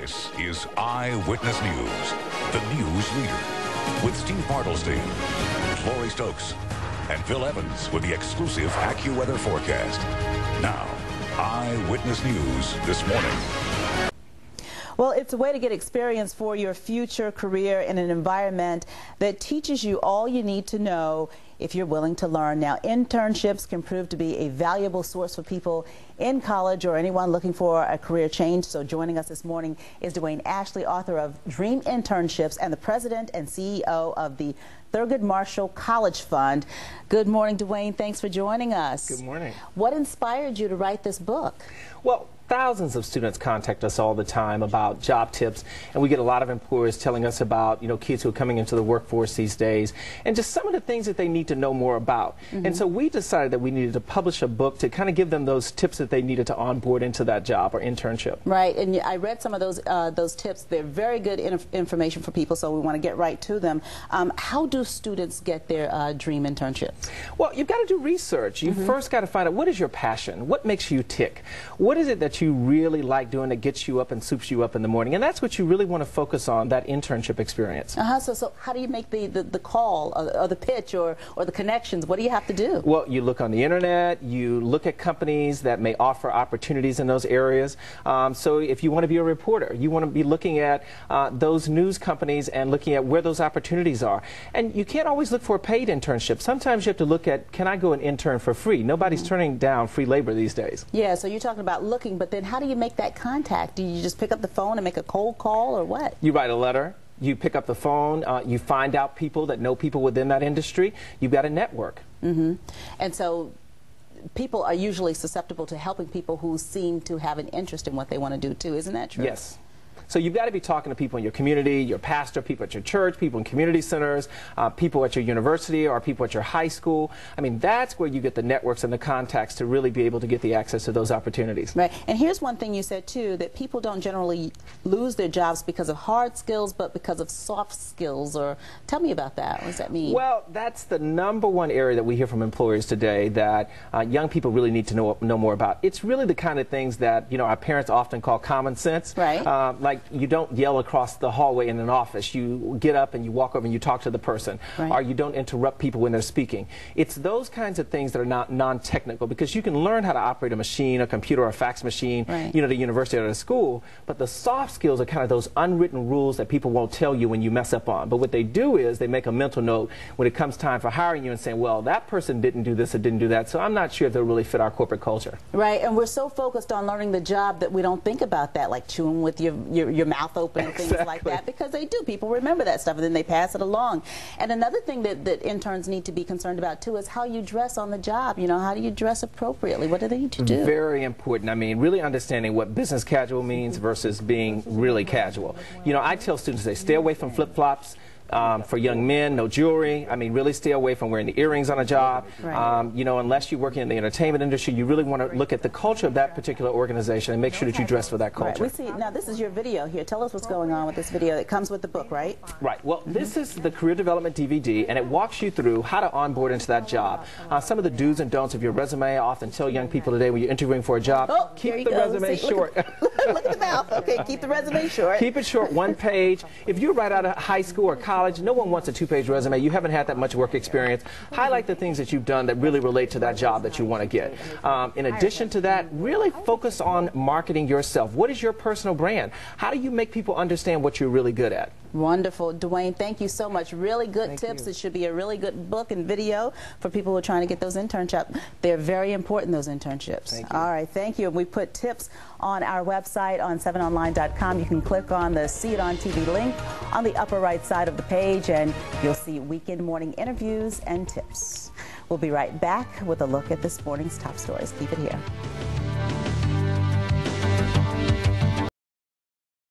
This is Eyewitness News, the news leader, with Steve Bartlestein, Lori Stokes, and Phil Evans with the exclusive AccuWeather forecast. Now, Eyewitness News this morning. Well, it's a way to get experience for your future career in an environment that teaches you all you need to know if you're willing to learn. Now, internships can prove to be a valuable source for people in college or anyone looking for a career change. So joining us this morning is Dwayne Ashley, author of Dream Internships and the president and CEO of the Thurgood Marshall College Fund. Good morning, Dwayne. Thanks for joining us. Good morning. What inspired you to write this book? Well, thousands of students contact us all the time about job tips, and we get a lot of employers telling us about, kids who are coming into the workforce these days, and just some of the things that they need to know more about. And so we decided that we needed to publish a book to kind of give them those tips that they needed to onboard into that job or internship. Right, and I read some of those tips. They're very good information for people, so we want to get right to them. How do students get their dream internships? Well, you've got to do research. You first got to find out, what is your passion? What makes you tick? What is it that you really like doing that gets you up and soups you up in the morning? And that's what you really want to focus on, that internship experience. So how do you make the call or the pitch or the connections? What do you have to do? Well, you look on the internet, you look at companies that may offer opportunities in those areas. So if you want to be a reporter, you want to be looking at those news companies and looking at where those opportunities are. And you can't always look for a paid internship. Sometimes you have to look at, can I go and intern for free? Nobody's turning down free labor these days. Yeah, so you're talking about looking, but then how do you make that contact? Do you just pick up the phone and make a cold call, or what? You write a letter. You pick up the phone. You find out people that know people within that industry. You've got a network. And so people are usually susceptible to helping people who seem to have an interest in what they want to do too. Isn't that true? Yes. So you've got to be talking to people in your community, your pastor, people at your church, people in community centers, people at your university or people at your high school. I mean, that's where you get the networks and the contacts to really be able to get the access to those opportunities. Right. And here's one thing you said, too, that people don't generally lose their jobs because of hard skills, but because of soft skills. Or tell me about that. What does that mean? Well, that's the #1 area that we hear from employers today that young people really need to know more about. It's really the kind of things that, our parents often call common sense. Right. Like you don't yell across the hallway in an office. You get up and you walk over and you talk to the person. Right. Or you don't interrupt people when they're speaking. It's those kinds of things that are not non-technical, because you can learn how to operate a machine, a computer, or a fax machine, right, at a university or at a school. But the soft skills are kind of those unwritten rules that people won't tell you when you mess up on. But what they do is they make a mental note when it comes time for hiring you and saying, well, that person didn't do this or didn't do that, so I'm not sure if they'll really fit our corporate culture. Right, and we're so focused on learning the job that we don't think about that, like chewing with your mouth open and things like that, because they do. People remember that stuff and then they pass it along. And another thing that interns need to be concerned about too is how you dress on the job. How do you dress appropriately? What do they need to do? Very important. I mean, really understanding what business casual means versus being really casual. I tell students, they stay away from flip-flops. For young men, no jewelry. I mean, really stay away from wearing the earrings on a job. Right. Unless you're working in the entertainment industry, you really want to look at the culture of that particular organization and make sure that you dress for that culture. Right. We see, now this is your video here. Tell us what's going on with this video. It comes with the book, right? Right. Well, this is the Career Development DVD, and it walks you through how to onboard into that job. Some of the do's and don'ts of your resume. I often tell young people today when you're interviewing for a job, keep the resume short. Look at the mouth. Okay, keep the resume short. Keep it short, 1 page. If you're right out of high school or college, no one wants a 2-page resume. You haven't had that much work experience. Highlight the things that you've done that really relate to that job that you want to get. In addition to that, really focus on marketing yourself. What is your personal brand? How do you make people understand what you're really good at? Wonderful. Dwayne, thank you so much. Really good tips. It should be a really good book and video for people who are trying to get those internships. They're very important, those internships. All right, thank you. And we put tips on our website on 7online.com. You can click on the See It on TV link on the upper right side of the page, and you'll see weekend morning interviews and tips. We'll be right back with a look at this morning's top stories. Keep it here.